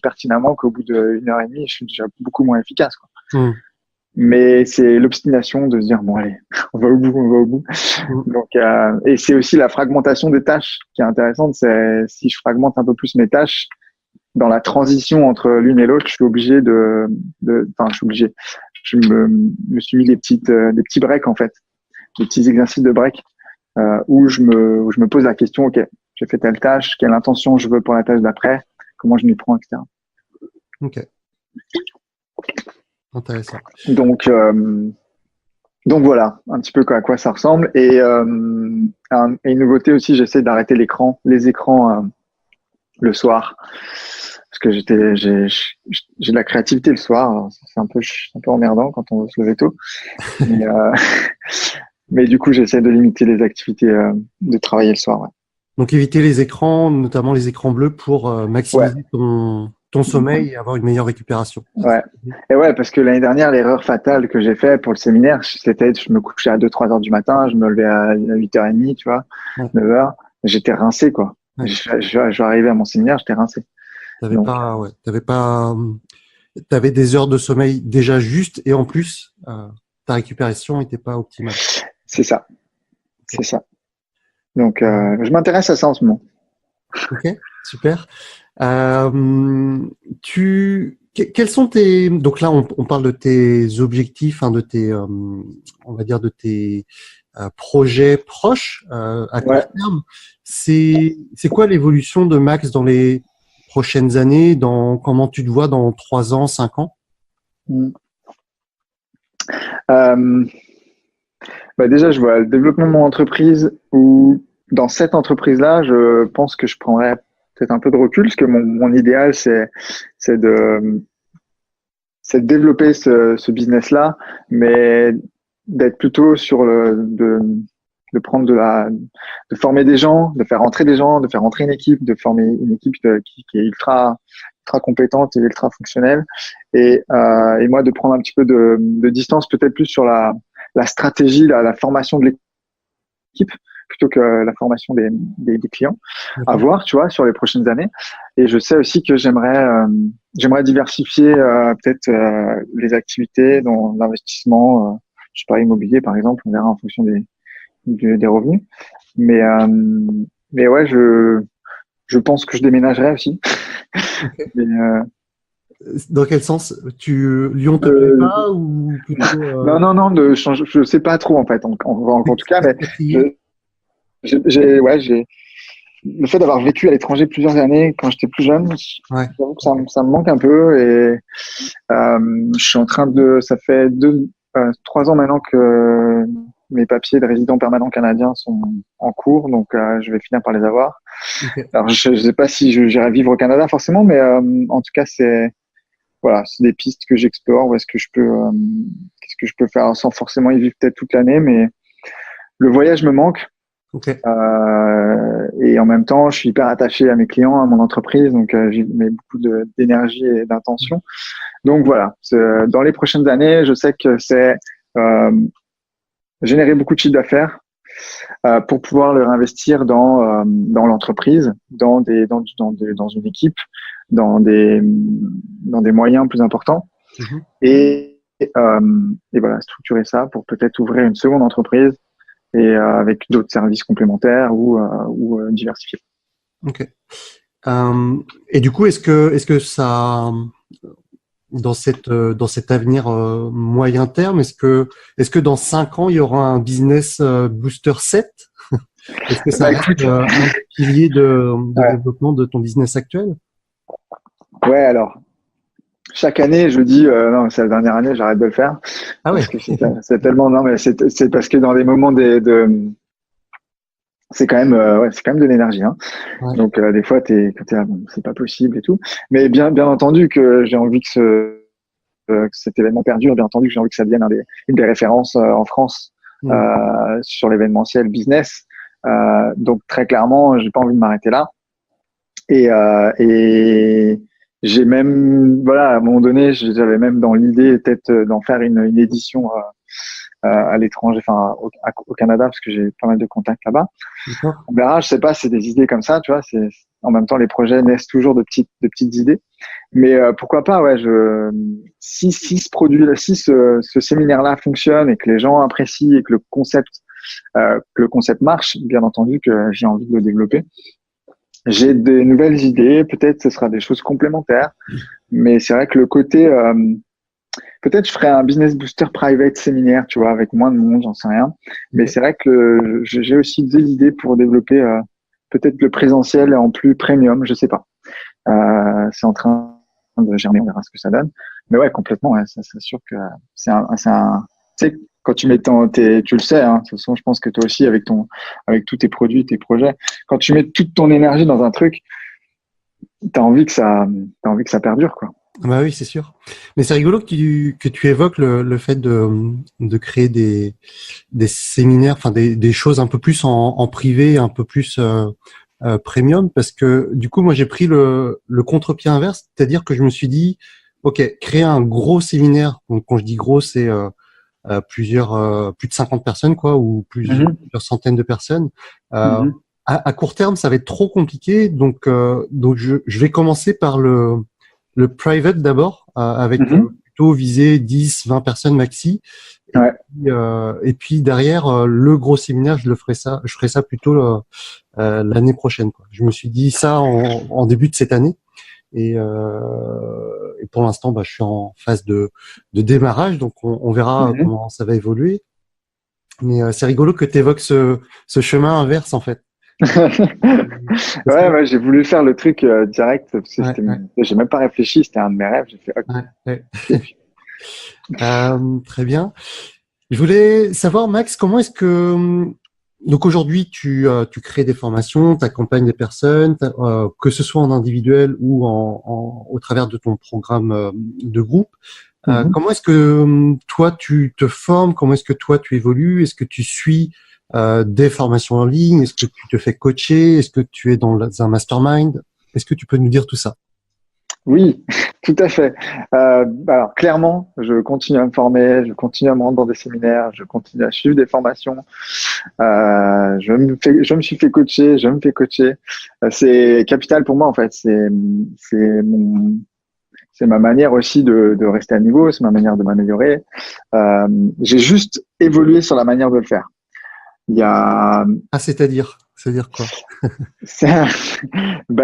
pertinemment qu'au bout d'1 heure et demie, je suis déjà beaucoup moins efficace, quoi. Mais c'est l'obstination de se dire bon allez, on va au bout. Donc et c'est aussi la fragmentation des tâches qui est intéressante. C'est si je fragmente un peu plus mes tâches dans la transition entre l'une et l'autre, je suis obligé je me suis mis des petits breaks en fait, des petits exercices de break où je me pose la question, ok, j'ai fait telle tâche, quelle intention je veux pour la tâche d'après, comment je m'y prends, etc. Ok. Intéressant. Donc voilà, un petit peu à quoi ça ressemble. Et une nouveauté aussi, j'essaie d'arrêter les écrans le soir, parce que j'ai de la créativité le soir. Alors, c'est un peu emmerdant quand on veut se lever tôt. Mais du coup, j'essaie de limiter les activités de travailler le soir. Ouais. Donc éviter les écrans, notamment les écrans bleus, pour maximiser ton sommeil et avoir une meilleure récupération. Ouais. Et ouais, parce que l'année dernière, l'erreur fatale que j'ai fait pour le séminaire, c'était je me couchais à 2-3 heures du matin, je me levais à 8h30, tu vois, 9h. J'étais rincé, quoi. Ouais. Je arrivais à mon séminaire, j'étais rincé. T'avais des heures de sommeil déjà justes et en plus, ta récupération n'était pas optimale. C'est ça. C'est ça. Donc, je m'intéresse à ça en ce moment. Ok, super. Quels sont donc là, on parle de tes objectifs, de tes, on va dire de tes projets proches à court terme. C'est quoi l'évolution de Max dans les prochaines années, comment tu te vois dans 3 ans, 5 ans? Déjà, je vois le développement de mon entreprise où dans cette entreprise-là, je pense que je prendrais peut-être un peu de recul, parce que mon idéal, c'est de développer ce business-là, mais d'être plutôt sur de former des gens, de faire rentrer des gens, de faire rentrer une équipe, de former une équipe qui est ultra compétente et ultra fonctionnelle, et moi de prendre un petit peu de distance, peut-être plus sur la stratégie, la formation de l'équipe, plutôt que la formation des clients, à voir, tu vois, sur les prochaines années. Et je sais aussi que j'aimerais diversifier peut-être les activités dans l'investissement, je sais pas, immobilier par exemple, on verra en fonction des revenus. Mais ouais, je pense que je déménagerai aussi. Okay. Mais dans quel sens? Lyon te plaît pas ou plutôt Non, je sais pas trop en fait. En tout cas, mais j'ai le fait d'avoir vécu à l'étranger plusieurs années quand j'étais plus jeune, j'avoue que ça me manque un peu, et je suis en train ça fait 3 ans maintenant que mes papiers de résident permanent canadien sont en cours, donc je vais finir par les avoir. Okay. Alors je sais pas si j'irai vivre au Canada forcément, mais en tout cas c'est des pistes que j'explore. Où est-ce que je peux qu'est-ce que je peux faire sans forcément y vivre peut-être toute l'année, mais le voyage me manque. Okay. Et en même temps, je suis hyper attaché à mes clients, à mon entreprise, donc j'y mets beaucoup d'énergie et d'intention. Donc voilà, dans les prochaines années, je sais que c'est générer beaucoup de chiffre d'affaires pour pouvoir le réinvestir dans l'entreprise, dans une équipe, dans des moyens plus importants, et voilà, structurer ça pour peut-être ouvrir une seconde entreprise, et avec d'autres services complémentaires ou diversifiés. Ok. Et du coup, est-ce que ça, dans cet avenir moyen terme, est-ce que dans 5 ans il y aura un business booster 7? Est-ce que ça reste un pilier de développement de ton business actuel? Ouais, alors chaque année je dis non, c'est la dernière année, j'arrête de le faire. Ah ouais. Parce que c'est tellement, non, mais c'est parce que dans des moments c'est quand même de l'énergie, hein. Ouais. Donc des fois c'est pas possible et tout, mais bien entendu que j'ai envie que cet événement perdure, bien entendu que j'ai envie que ça devienne une des références en France sur l'événementiel business. Donc très clairement, j'ai pas envie de m'arrêter là, et j'ai même, à un moment donné, j'avais même dans l'idée peut-être d'en faire une édition à l'étranger, enfin au Canada, parce que j'ai pas mal de contacts là-bas. On verra, je sais pas, c'est des idées comme ça, tu vois. En même temps, les projets naissent toujours de petites idées. Mais pourquoi pas, ouais, si ce séminaire-là fonctionne et que les gens apprécient et que le concept marche, bien entendu que j'ai envie de le développer. J'ai des nouvelles idées, peut-être ce sera des choses complémentaires, mais c'est vrai que le côté, peut-être je ferai un business booster private séminaire, tu vois, avec moins de monde, j'en sais rien. Mais c'est vrai que j'ai aussi des idées pour développer peut-être le présentiel en plus premium, je sais pas. C'est en train de germer, on verra ce que ça donne. Mais ouais, complètement, ouais, ça, c'est sûr que c'est un, tu sais, quand tu mets tu le sais, hein, de toute façon, je pense que toi aussi, avec tous tes produits, tes projets, quand tu mets toute ton énergie dans un truc, t'as envie que ça perdure, quoi. Bah oui, c'est sûr. Mais c'est rigolo que tu évoques le fait de créer des séminaires, enfin des choses un peu plus en privé, un peu plus premium, parce que du coup, moi, j'ai pris le contre-pied inverse, c'est-à-dire que je me suis dit, ok, créer un gros séminaire. Donc, quand je dis gros, c'est plus de 50 personnes, quoi, ou plusieurs centaines de personnes. À court terme, ça va être trop compliqué, donc je vais commencer par le private d'abord, avec plutôt viser 10, 20 personnes maxi. Et puis derrière, le gros séminaire, je ferai ça plutôt l'année prochaine, quoi. Je me suis dit ça en début de cette année. Et pour l'instant, je suis en phase de démarrage, donc on verra comment ça va évoluer. Mais c'est rigolo que tu évoques ce chemin inverse, en fait. Ouais, j'ai voulu faire le truc direct parce que j'ai même pas réfléchi, c'était un de mes rêves. J'ai fait très bien. Je voulais savoir, Max, comment est-ce que donc aujourd'hui tu crées des formations, tu accompagnes des personnes, que ce soit en individuel ou au travers de ton programme de groupe. Comment est-ce que toi tu te formes? Comment est-ce que toi tu évolues? Est-ce que tu suis des formations en ligne? Est-ce que tu te fais coacher? Est-ce que tu es dans un mastermind? Est-ce que tu peux nous dire tout ça? Oui, tout à fait. Alors clairement, je continue à me former, je continue à me rendre dans des séminaires, je continue à suivre des formations. Je me suis fait coacher, je me fais coacher. C'est capital pour moi en fait. C'est ma manière aussi de rester à niveau, c'est ma manière de m'améliorer. J'ai juste évolué sur la manière de le faire. Il y a c'est-à-dire quoi?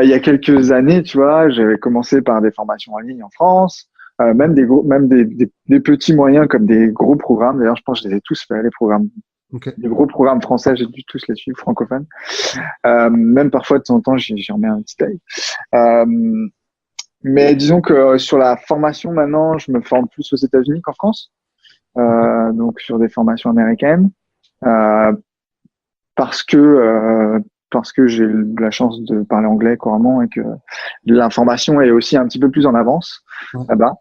Il y a quelques années, tu vois, j'avais commencé par des formations en ligne en France, même des petits moyens comme des gros programmes. D'ailleurs, je pense que je les ai tous faits, les programmes. Okay. Les gros programmes français, j'ai dû tous les suivre, francophones. Même parfois, de temps en temps, j'y remets un petit œil. Mais disons que sur la formation, maintenant, je me forme plus aux États-Unis qu'en France. Donc, sur des formations américaines. Parce que j'ai la chance de parler anglais couramment et que l'information est aussi un petit peu plus en avance là-bas.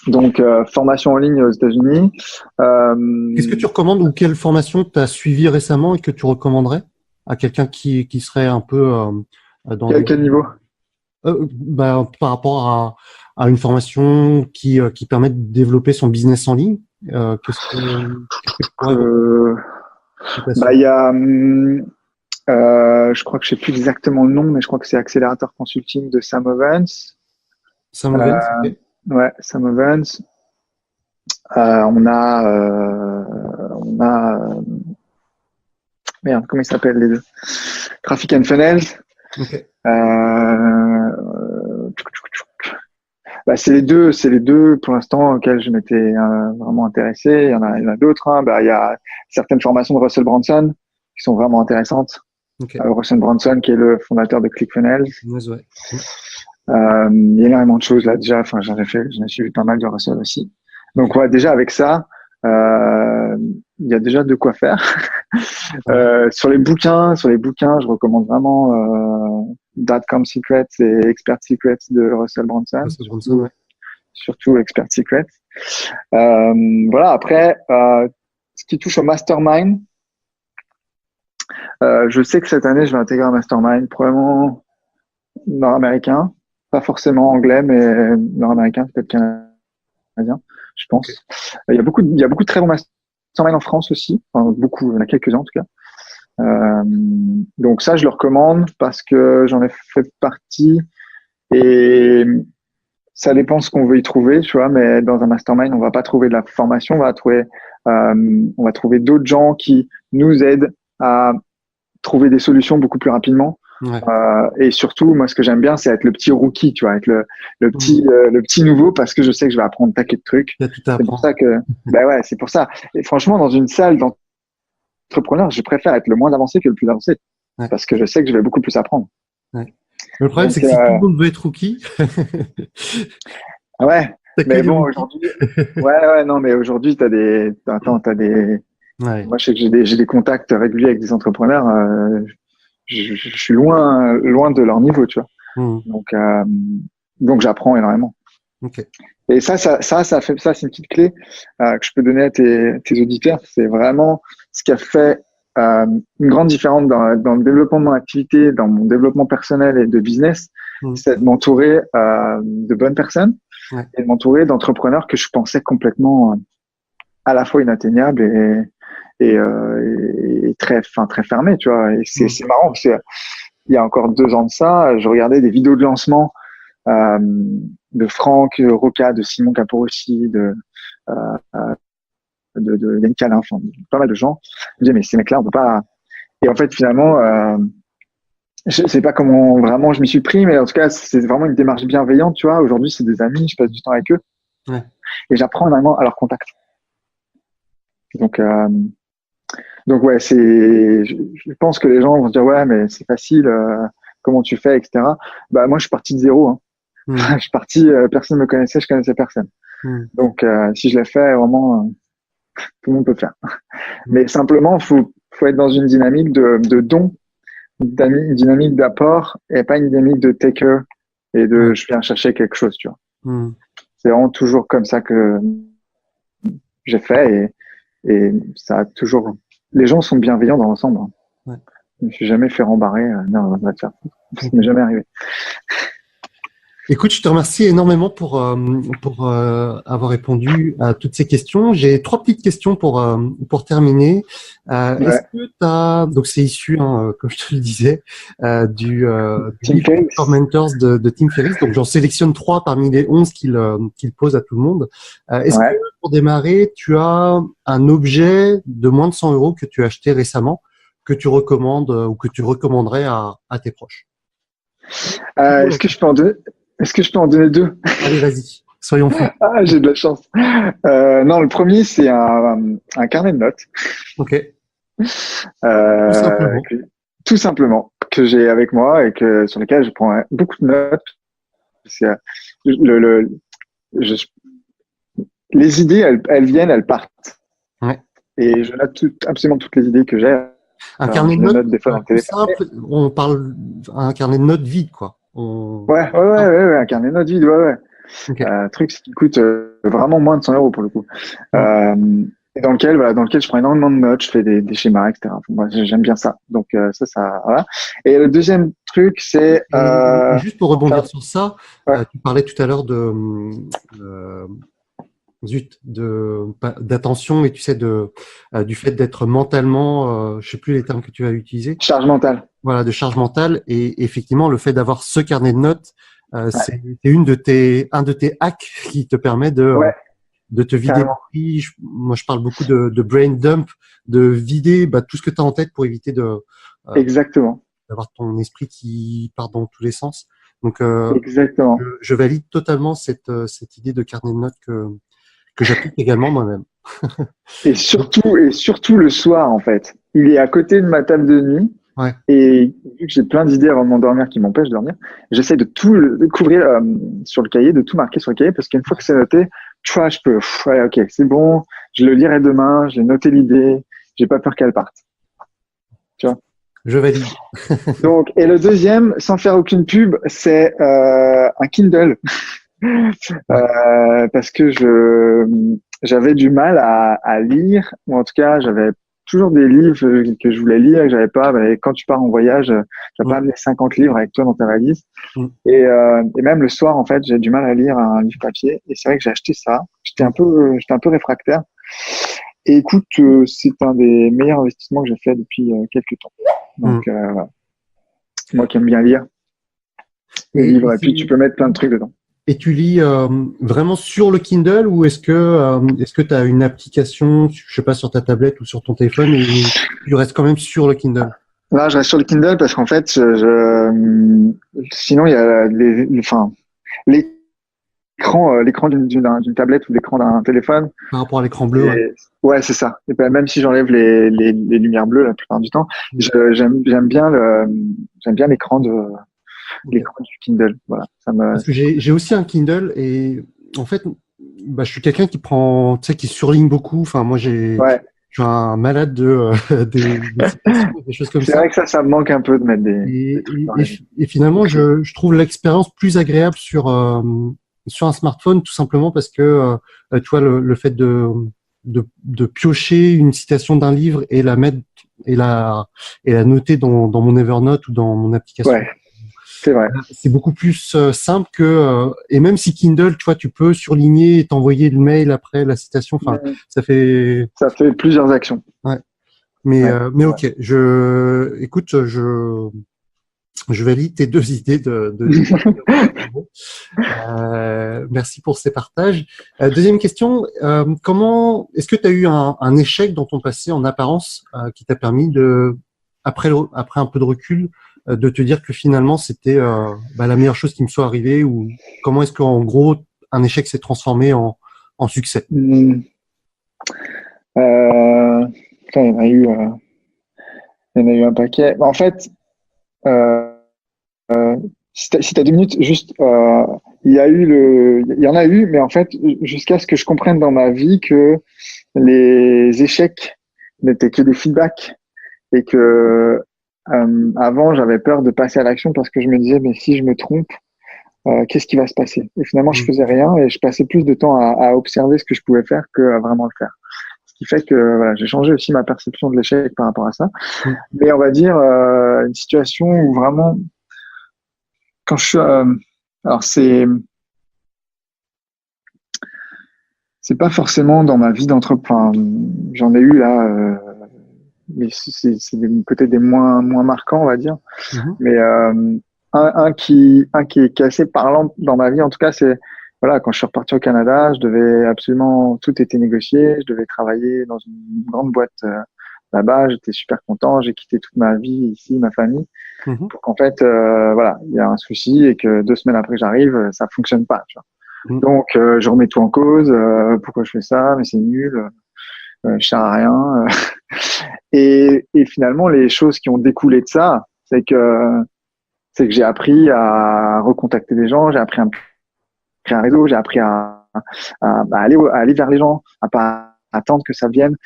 Donc, formation en ligne aux États-Unis. Qu'est-ce que tu recommandes ou quelle formation tu as suivi récemment et que tu recommanderais à quelqu'un qui serait un peu dans quel niveau? Par rapport à une formation qui permet de développer son business en ligne. Qu'est-ce que il y a je crois que je sais plus exactement le nom, mais je crois que c'est Accélérateur Consulting de Sam Ovens. Sam Ovens, okay. Ouais, Sam Ovens. On a merde, comment ils s'appellent les deux? Traffic and Funnels. Okay. C'est les deux pour l'instant auxquels je m'étais vraiment intéressé. Il y en a d'autres. Hein. Il y a certaines formations de Russell Brunson qui sont vraiment intéressantes. Okay. Russell Brunson qui est le fondateur de ClickFunnels. Ouais. Il y a énormément de choses là déjà. Enfin, j'en ai suivi pas mal de Russell aussi. Donc déjà avec ça, il y a déjà de quoi faire. Sur les bouquins, je recommande vraiment Dotcom Secrets et Expert Secrets de Russell Brunson. Ouais. Surtout Expert Secrets. Après, ce qui touche au mastermind, je sais que cette année, je vais intégrer un mastermind, probablement nord-américain, pas forcément anglais, mais nord-américain, peut-être canadien, je pense. Il y a beaucoup de très bons masterminds en France aussi, enfin, beaucoup, il y en a quelques-uns en tout cas. Donc ça, je le recommande parce que j'en ai fait partie et ça dépend ce qu'on veut y trouver, tu vois, mais dans un mastermind, on va pas trouver de la formation, on va trouver d'autres gens qui nous aident à trouver des solutions beaucoup plus rapidement. Ouais. Et surtout, moi, ce que j'aime bien, c'est être le petit rookie, tu vois, être le petit nouveau, parce que je sais que je vais apprendre un paquet de trucs. Il y a tout à C'est pour apprendre. ça que, bah ouais, c'est pour ça. Et franchement, dans une salle d'entrepreneurs, je préfère être le moins avancé que le plus avancé, Ouais. parce que je sais que je vais beaucoup plus apprendre. Ouais. Le problème, Donc, c'est que si tout le monde veut être rookie, ouais, t'as que mais des bon, rookies. aujourd'hui, ouais, non, mais aujourd'hui, t'as des, Ouais. moi, je sais que j'ai des contacts réguliers avec des entrepreneurs, je suis loin de leur niveau, tu vois. Mmh. Donc j'apprends énormément. Ok. Et ça, c'est une petite clé que je peux donner à tes auditeurs. C'est vraiment ce qui a fait une grande différence dans le développement de mon activité, dans mon développement personnel et de business. Mmh. C'est de m'entourer de bonnes personnes Ouais. et de m'entourer d'entrepreneurs que je pensais complètement à la fois inatteignables et très fermés, tu vois. Et c'est marrant parce que il y a encore 2 ans de ça, je regardais des vidéos de lancement de Franck Roca, de Simon Caporossi, de Yannick Alain, enfin, pas mal de gens. Je me disais, mais ces mecs-là, on peut pas. Et en fait, finalement, je sais pas comment vraiment je m'y suis pris, mais en tout cas, c'est vraiment une démarche bienveillante, tu vois. Aujourd'hui, c'est des amis, je passe du temps avec eux. Ouais. Et j'apprends énormément à leur contact. Donc ouais, je pense que les gens vont se dire, ouais, mais c'est facile, comment tu fais, etc. Bah, moi, je suis parti de zéro, hein. Mmh. Je suis parti, personne me connaissait, je connaissais personne. Mmh. Donc, si je l'ai fait, vraiment, tout le monde peut le faire. Mais simplement, faut être dans une dynamique de don, une dynamique d'apport, et pas une dynamique de taker et de je viens chercher quelque chose, tu vois. Mmh. C'est vraiment toujours comme ça que j'ai fait et ça a toujours. Les gens sont bienveillants dans l'ensemble. Hein. Ouais. Je me suis jamais fait rembarrer. Non, on va te faire. Ça m'est jamais arrivé. Écoute, je te remercie énormément pour avoir répondu à toutes ces questions. J'ai 3 petites questions pour terminer. Est-ce que donc c'est issu, hein, comme je te le disais, du livre For Mentors de Tim Ferriss. Donc j'en sélectionne 3 parmi les 11 qu'il pose à tout le monde. Est-ce que pour démarrer, tu as un objet de moins de 100 € que tu as acheté récemment, que tu recommandes ou que tu recommanderais à tes proches? Est-ce que je peux en donner 2? Allez, vas-y, soyons fous. Ah, j'ai de la chance. Non, le premier, c'est un carnet de notes. Ok. Tout simplement. Que j'ai avec moi et sur lequel je prends beaucoup de notes. C'est, les idées, elles viennent, elles partent. Ouais. Et je note absolument toutes les idées que j'ai. Un carnet de notes, des fois dans le téléphone. simple, on parle un carnet de notes vide, quoi. Ouais, un carnet de notes vide, ouais. Okay. Truc qui coûte vraiment moins de 100 € pour le coup. Et dans lequel je prends énormément de notes, je fais des schémas, etc. Moi, j'aime bien ça. Donc ça, voilà. Et le deuxième truc, c'est juste pour rebondir sur ça, tu parlais tout à l'heure d'attention et tu sais du fait d'être mentalement, je sais plus les termes que tu as utilisés. Charge mentale. Voilà, de charge mentale et effectivement le fait d'avoir ce carnet de notes, c'est un de tes hacks qui te permet de te vider l'esprit. Moi, je parle beaucoup de brain dump, de vider tout ce que tu as en tête pour éviter exactement d'avoir ton esprit qui part dans tous les sens. Donc, exactement. Je valide totalement cette idée de carnet de notes que j'applique également moi-même. et surtout le soir, en fait. Il est à côté de ma table de nuit. Ouais. Et vu que j'ai plein d'idées avant de m'endormir qui m'empêchent de dormir, j'essaie de tout découvrir sur le cahier, de tout marquer sur le cahier, parce qu'une fois que c'est noté, tu vois, je peux, ok, c'est bon, je le lirai demain, j'ai noté l'idée, j'ai pas peur qu'elle parte. Tu vois. Je valide. Donc, et le deuxième, sans faire aucune pub, c'est un Kindle. Parce que j'avais du mal à lire, ou en tout cas, j'avais toujours des livres que je voulais lire, que j'avais pas. Mais quand tu pars en voyage, tu vas pas amener 50 livres avec toi dans ta valise. Et même le soir, en fait, j'ai du mal à lire un livre papier. Et c'est vrai que j'ai acheté ça. J'étais un peu réfractaire. Et écoute, c'est un des meilleurs investissements que j'ai fait depuis quelques temps. Donc, moi qui aime bien lire les livres, et puis tu peux mettre plein de trucs dedans. Et tu lis vraiment sur le Kindle ou est-ce que tu as une application, je sais pas, sur ta tablette ou sur ton téléphone et tu restes quand même sur le Kindle? Là, je reste sur le Kindle parce qu'en fait, sinon il y a l'écran d'une tablette ou l'écran d'un téléphone. Par rapport à l'écran bleu, ouais. Ouais, c'est ça. Et ben, même si j'enlève les lumières bleues la plupart du temps, j'aime bien l'écran du Kindle. Voilà, Parce que j'ai aussi un Kindle et en fait, bah, je suis quelqu'un qui prend, tu sais, qui surligne beaucoup. Enfin, moi, je suis un malade des citations, des choses comme ça. C'est vrai que ça me manque un peu de mettre et finalement, je trouve l'expérience plus agréable sur un smartphone, tout simplement parce que tu vois le fait de piocher une citation d'un livre et la mettre et la noter dans mon Evernote ou dans mon application. Ouais, c'est vrai. C'est beaucoup plus simple que et même si Kindle, tu vois, tu peux surligner et t'envoyer le mail après la citation. Enfin, ça fait plusieurs actions. Ouais. Mais ok, écoute, je valide tes deux idées merci pour ces partages. Deuxième question, est-ce que tu as eu un échec dans ton passé en apparence qui t'a permis après un peu de recul, de te dire que finalement c'était la meilleure chose qui me soit arrivée, ou comment est-ce qu'en gros un échec s'est transformé en succès? Il y en a eu un paquet. En fait, si t'as 2 minutes, juste, il y en a eu, mais en fait, jusqu'à ce que je comprenne dans ma vie que les échecs n'étaient que des feedbacks et que avant, j'avais peur de passer à l'action parce que je me disais, mais si je me trompe, qu'est-ce qui va se passer? Et finalement, je faisais rien et je passais plus de temps à observer ce que je pouvais faire que à vraiment le faire. Ce qui fait que voilà, j'ai changé aussi ma perception de l'échec par rapport à ça. Mais on va dire une situation où vraiment, quand je suis, alors c'est pas forcément dans ma vie d'entrepreneur. J'en ai eu là, mais c'est peut-être des moins marquants, on va dire. Mais un qui est assez parlant dans ma vie, en tout cas, c'est voilà, quand je suis reparti au Canada, je devais absolument, tout était négocié, je devais travailler dans une grande boîte là-bas, j'étais super content, j'ai quitté toute ma vie ici, ma famille, pour qu'en fait, voilà, il y a un souci et que 2 semaines après que j'arrive, ça fonctionne pas, tu vois. Donc, je remets tout en cause, pourquoi je fais ça, mais c'est nul, je sers à rien. Et finalement, les choses qui ont découlé de ça, c'est que j'ai appris à recontacter des gens, j'ai appris à créer un réseau, j'ai appris à aller vers les gens, à pas attendre que ça vienne.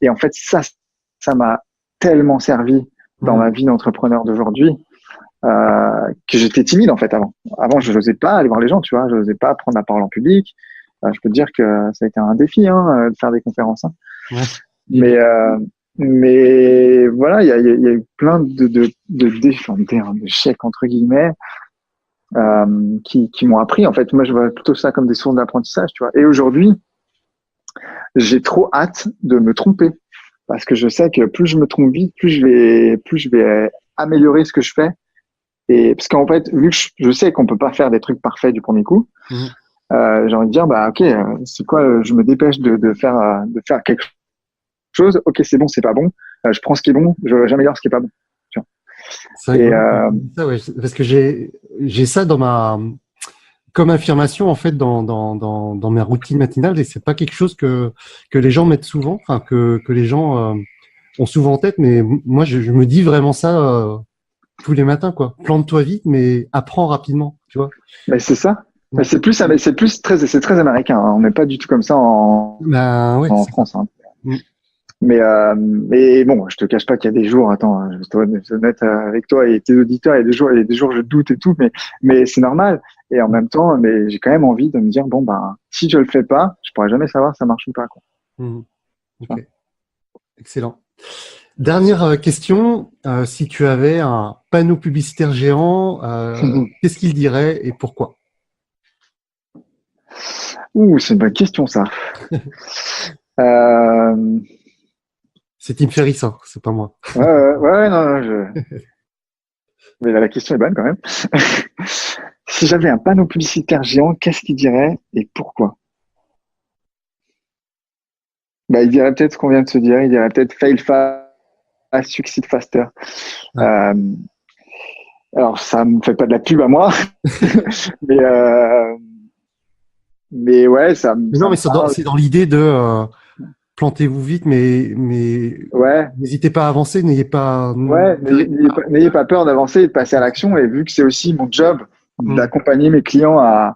Et en fait, ça m'a tellement servi dans ma vie d'entrepreneur d'aujourd'hui, que j'étais timide en fait avant. Avant, je n'osais pas aller voir les gens, tu vois, je n'osais pas prendre la parole en public. Je peux te dire que ça a été un défi de faire des conférences. Ouais. Mais voilà, il y a eu plein d'échecs entre guillemets qui m'ont appris. En fait, moi, je vois plutôt ça comme des sources d'apprentissage, tu vois. Et aujourd'hui, j'ai trop hâte de me tromper parce que je sais que plus je me trompe vite, plus je vais améliorer ce que je fais. Et parce qu'en fait, vu que je sais qu'on peut pas faire des trucs parfaits du premier coup, j'ai envie de dire ok, c'est quoi, je me dépêche de faire quelque chose. Ok, c'est bon, c'est pas bon. Je prends ce qui est bon, j'améliore ce qui est pas bon. Tu vois. C'est vrai ça, ouais, parce que j'ai ça comme affirmation en fait dans mes routines matinales, et c'est pas quelque chose que les gens mettent souvent, enfin que les gens ont souvent en tête, mais moi je me dis vraiment ça tous les matins, quoi. Plante-toi vite, mais apprends rapidement, tu vois. Mais c'est ça. Mais c'est très américain. Hein. On n'est pas du tout comme ça en France. Hein. Mais bon, je te cache pas qu'il y a des jours. Attends, je vais être honnête avec toi et tes auditeurs. Il y a des jours je doute et tout, mais c'est normal. Et en même temps, mais j'ai quand même envie de me dire si je le fais pas, je pourrais jamais savoir si ça marche ou pas, quoi. Okay. Excellent. Dernière question, si tu avais un panneau publicitaire géant, qu'est-ce qu'il dirait et pourquoi? C'est une bonne question, ça. C'est Tim Ferriss, hein, c'est pas moi. Ouais, non, mais la question est bonne quand même. Si j'avais un panneau publicitaire géant, qu'est-ce qu'il dirait et pourquoi? Bah, il dirait peut-être ce qu'on vient de se dire. Il dirait peut-être fail fast, succeed faster. Ouais. Alors, ça me fait pas de la pub à moi, mais ouais, ça. Mais non, mais c'est dans l'idée de plantez-vous vite, mais Ouais. n'hésitez pas à avancer, n'ayez pas. Ouais, n'ayez pas peur d'avancer et de passer à l'action. Et vu que c'est aussi mon job d'accompagner mes clients à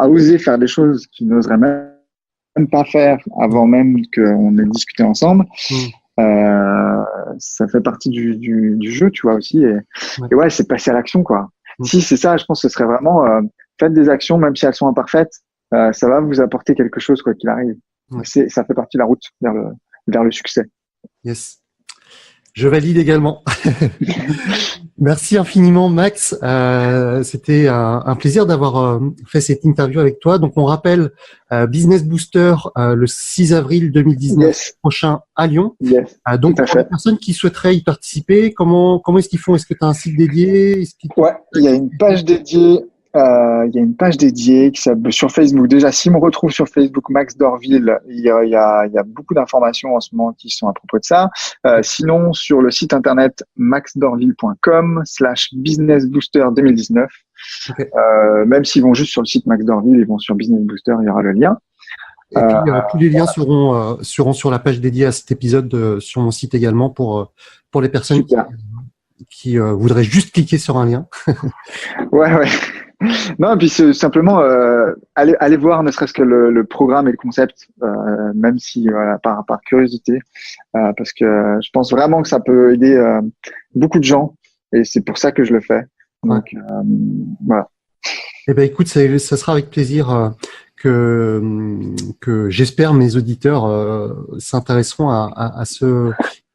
oser faire des choses qu'ils n'oseraient même pas faire avant même qu'on ait discuté ensemble, ça fait partie du jeu, tu vois, aussi. Et ouais, c'est passer à l'action, quoi. Si c'est ça, je pense que ce serait vraiment faites des actions, même si elles sont imparfaites, ça va vous apporter quelque chose, quoi qu'il arrive. Ça fait partie de la route vers le succès. Yes. Je valide également. Merci infiniment, Max. C'était un plaisir d'avoir fait cette interview avec toi. Donc, on rappelle Business Booster le 6 avril 2019 prochain à Lyon. Donc, pour les personnes qui souhaiteraient y participer, comment est-ce qu'ils font? Est-ce que tu as un site dédié? Ouais, il y a une page dédiée. Sur Facebook. Déjà, s'ils me retrouvent sur Facebook, Max Dorville, il y a beaucoup d'informations en ce moment qui sont à propos de ça. Sinon, sur le site internet maxdorville.com/businessbooster 2019. Okay. Même s'ils vont juste sur le site Max Dorville, ils vont sur Business Booster, il y aura le lien. Et puis, tous les liens seront sur la page dédiée à cet épisode sur mon site également pour les personnes qui voudraient juste cliquer sur un lien. Ouais. Non, et puis c'est simplement aller voir ne serait-ce que le programme et le concept, même si par curiosité, parce que je pense vraiment que ça peut aider beaucoup de gens et c'est pour ça que je le fais. Donc voilà. Eh ben écoute, ça sera avec plaisir que j'espère mes auditeurs s'intéresseront à ce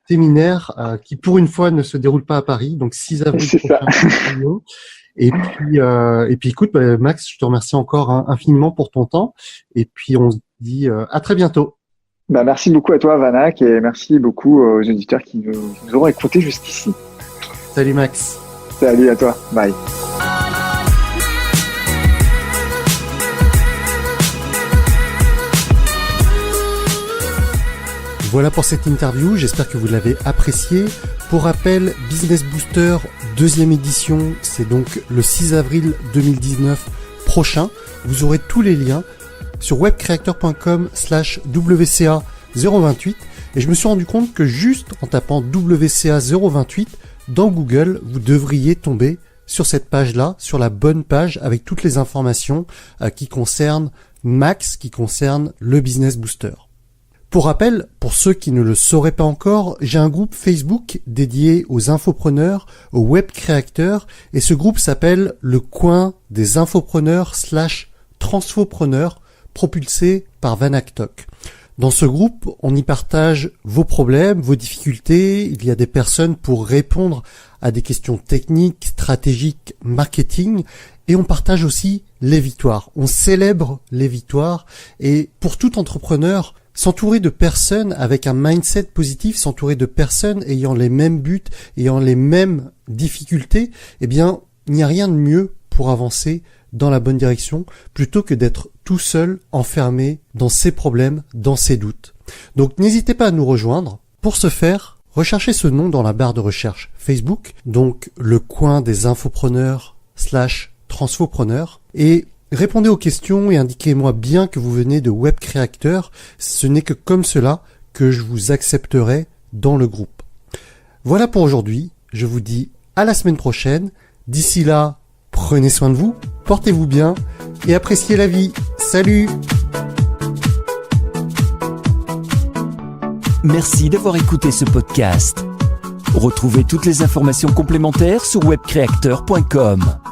séminaire qui pour une fois ne se déroule pas à Paris, donc 6 avril prochain. Et puis écoute, Max, je te remercie encore infiniment pour ton temps. Et puis on se dit à très bientôt. Merci beaucoup à toi, Vanak, et merci beaucoup aux auditeurs qui nous auront écoutés jusqu'ici. Salut Max. Salut à toi. Bye. Voilà pour cette interview, j'espère que vous l'avez appréciée. Pour rappel, Business Booster, 2e édition, c'est donc le 6 avril 2019 prochain. Vous aurez tous les liens sur webcreator.com/WCA028 et je me suis rendu compte que juste en tapant WCA028 dans Google, vous devriez tomber sur cette page-là, sur la bonne page avec toutes les informations qui concernent Max, qui concernent le Business Booster. Pour rappel, pour ceux qui ne le sauraient pas encore, j'ai un groupe Facebook dédié aux infopreneurs, aux web créateurs, et ce groupe s'appelle le coin des infopreneurs / transfopreneurs, propulsé par Vanak Talk. Dans ce groupe, on y partage vos problèmes, vos difficultés, il y a des personnes pour répondre à des questions techniques, stratégiques, marketing, et on partage aussi les victoires. On célèbre les victoires, et pour tout entrepreneur, s'entourer de personnes avec un mindset positif, s'entourer de personnes ayant les mêmes buts, ayant les mêmes difficultés, eh bien, il n'y a rien de mieux pour avancer dans la bonne direction, plutôt que d'être tout seul, enfermé dans ses problèmes, dans ses doutes. Donc, n'hésitez pas à nous rejoindre. Pour ce faire, recherchez ce nom dans la barre de recherche Facebook, donc le coin des infopreneurs / transfopreneurs, et répondez aux questions et indiquez-moi bien que vous venez de Web Créateur. Ce n'est que comme cela que je vous accepterai dans le groupe. Voilà pour aujourd'hui. Je vous dis à la semaine prochaine. D'ici là, prenez soin de vous, portez-vous bien et appréciez la vie. Salut! Merci d'avoir écouté ce podcast. Retrouvez toutes les informations complémentaires sur webcreator.com.